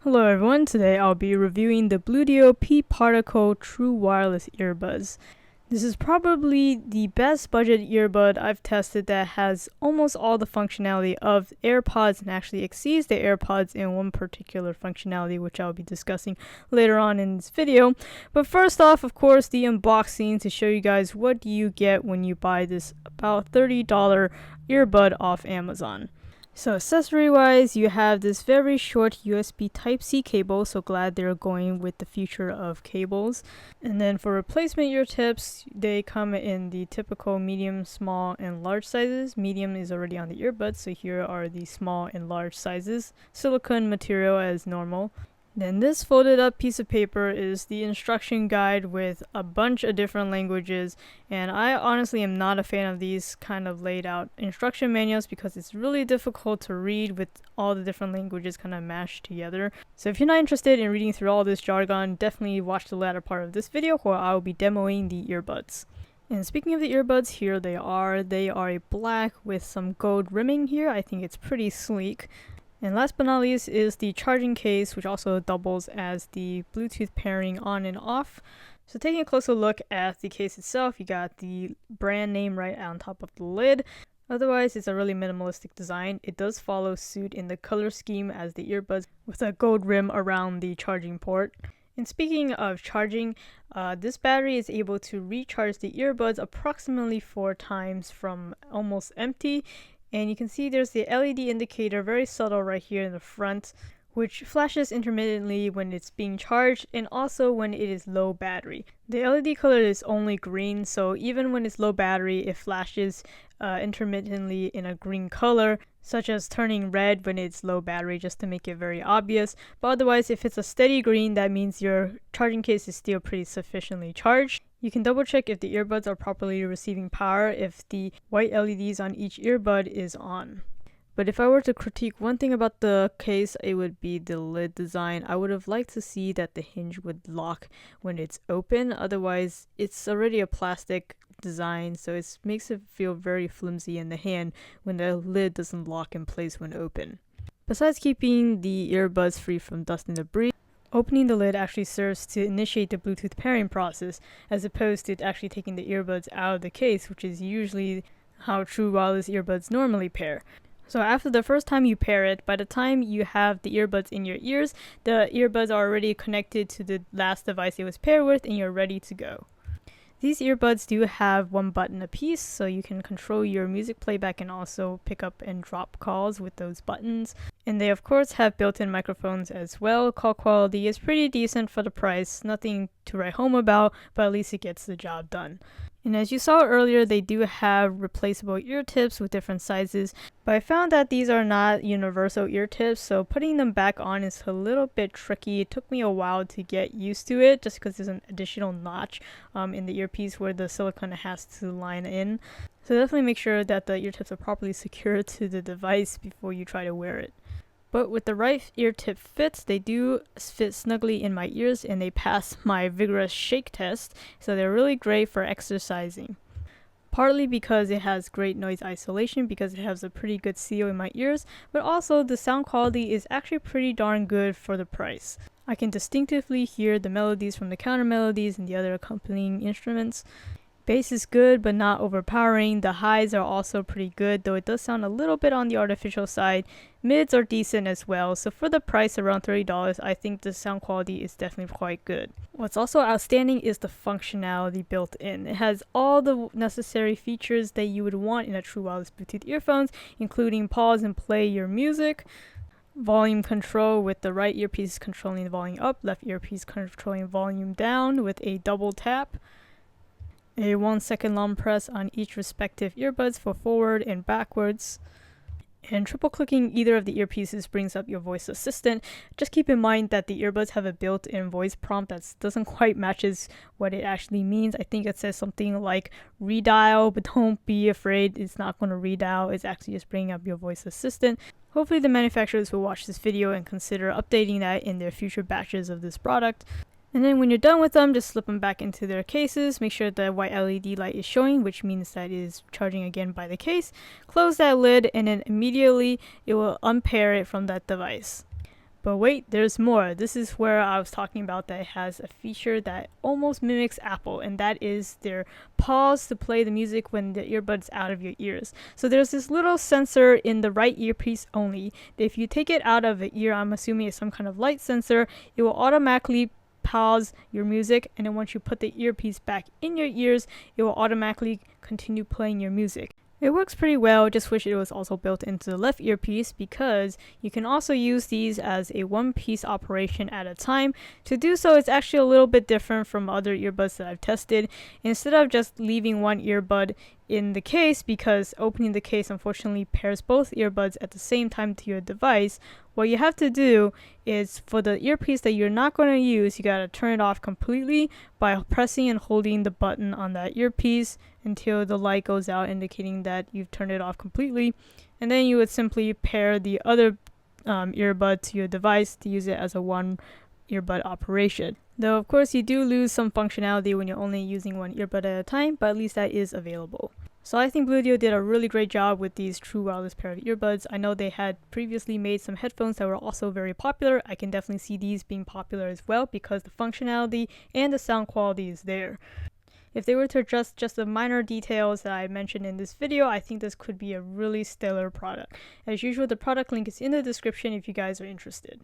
Hello everyone, today I'll be reviewing the Bluedio P-Particle True Wireless Earbuds. This is probably the best budget earbud I've tested that has almost all the functionality of AirPods and actually exceeds the AirPods in one particular functionality, which I'll be discussing later on in this video. But first off, of course, the unboxing to show you guys what you get when you buy this about $30 earbud off Amazon. So accessory wise, you have this very short USB Type-C cable, so glad they're going with the future of cables. And then for replacement ear tips, they come in the typical medium, small, and large sizes. Medium is already on the earbuds, so here are the small and large sizes. Silicone material as normal. Then this folded up piece of paper is the instruction guide with a bunch of different languages, and I honestly am not a fan of these kind of laid out instruction manuals because it's really difficult to read with all the different languages kind of mashed together. So if you're not interested in reading through all this jargon, definitely watch the latter part of this video where I will be demoing the earbuds. And speaking of the earbuds, here they are. They are a black with some gold rimming here. I think it's pretty sleek. And last but not least is the charging case, which also doubles as the Bluetooth pairing on and off. So taking a closer look at the case itself, you got the brand name right on top of the lid. Otherwise, it's a really minimalistic design. It does follow suit in the color scheme as the earbuds with a gold rim around the charging port. And speaking of charging, this battery is able to recharge the earbuds approximately 4 times from almost empty. And you can see there's the LED indicator, very subtle right here in the front, which flashes intermittently when it's being charged and also when it is low battery. The LED color is only green, so even when it's low battery, it flashes intermittently in a green color, such as turning red when it's low battery, just to make it very obvious. But otherwise, if it's a steady green, that means your charging case is still pretty sufficiently charged. You can double check if the earbuds are properly receiving power if the white LEDs on each earbud is on. But if I were to critique one thing about the case, it would be the lid design. I would have liked to see that the hinge would lock when it's open. Otherwise, it's already a plastic design, so it makes it feel very flimsy in the hand when the lid doesn't lock in place when open. Besides keeping the earbuds free from dust and debris, opening the lid actually serves to initiate the Bluetooth pairing process, as opposed to actually taking the earbuds out of the case, which is usually how true wireless earbuds normally pair. So after the first time you pair it, by the time you have the earbuds in your ears, the earbuds are already connected to the last device it was paired with and you're ready to go. These earbuds do have one button apiece, so you can control your music playback and also pick up and drop calls with those buttons. And they of course have built-in microphones as well. Call quality is pretty decent for the price, nothing to write home about, but at least it gets the job done. And as you saw earlier, they do have replaceable ear tips with different sizes, but I found that these are not universal ear tips, so putting them back on is a little bit tricky. It took me a while to get used to it, just because there's an additional notch in the earpiece where the silicone has to line in. So definitely make sure that the ear tips are properly secured to the device before you try to wear it. But with the right ear tip fits, they do fit snugly in my ears and they pass my vigorous shake test, so they're really great for exercising. Partly because it has great noise isolation because it has a pretty good seal in my ears, but also the sound quality is actually pretty darn good for the price. I can distinctively hear the melodies from the counter melodies and the other accompanying instruments. Bass is good but not overpowering. The highs are also pretty good, though it does sound a little bit on the artificial side. Mids are decent as well, so for the price around $30, I think the sound quality is definitely quite good. What's also outstanding is the functionality built in. It has all the necessary features that you would want in a true wireless Bluetooth earphones, including pause and play your music, volume control with the right earpiece controlling the volume up, left earpiece controlling volume down with a double tap, a 1-second long press on each respective earbuds for forward and backwards, and triple clicking either of the earpieces brings up your voice assistant. Just keep in mind that the earbuds have a built-in voice prompt that doesn't quite matches what it actually means. I think it says something like redial, but don't be afraid, it's not going to redial, it's actually just bringing up your voice assistant. Hopefully the manufacturers will watch this video and consider updating that in their future batches of this product. And then when you're done with them, just slip them back into their cases. Make sure the white LED light is showing, which means that it is charging again by the case. Close that lid and then immediately it will unpair it from that device. But wait, there's more. This is where I was talking about that it has a feature that almost mimics Apple, and that is their pause to play the music when the earbud's out of your ears. So there's this little sensor in the right earpiece only. If you take it out of the ear, I'm assuming it's some kind of light sensor, it will automatically pause your music, and then once you put the earpiece back in your ears, it will automatically continue playing your music. It works pretty well, just wish it was also built into the left earpiece, because you can also use these as a one-piece operation at a time. To do so, it's actually a little bit different from other earbuds that I've tested. Instead of just leaving one earbud in the case, because opening the case unfortunately pairs both earbuds at the same time to your device, what you have to do is, for the earpiece that you're not going to use, you gotta turn it off completely by pressing and holding the button on that earpiece until the light goes out indicating that you've turned it off completely, and then you would simply pair the other earbud to your device to use it as a one earbud operation. Though of course you do lose some functionality when you're only using one earbud at a time, but at least that is available. So I think Bluedio did a really great job with these true wireless pair of earbuds. I know they had previously made some headphones that were also very popular. I can definitely see these being popular as well because the functionality and the sound quality is there. If they were to adjust just the minor details that I mentioned in this video, I think this could be a really stellar product. As usual, the product link is in the description if you guys are interested.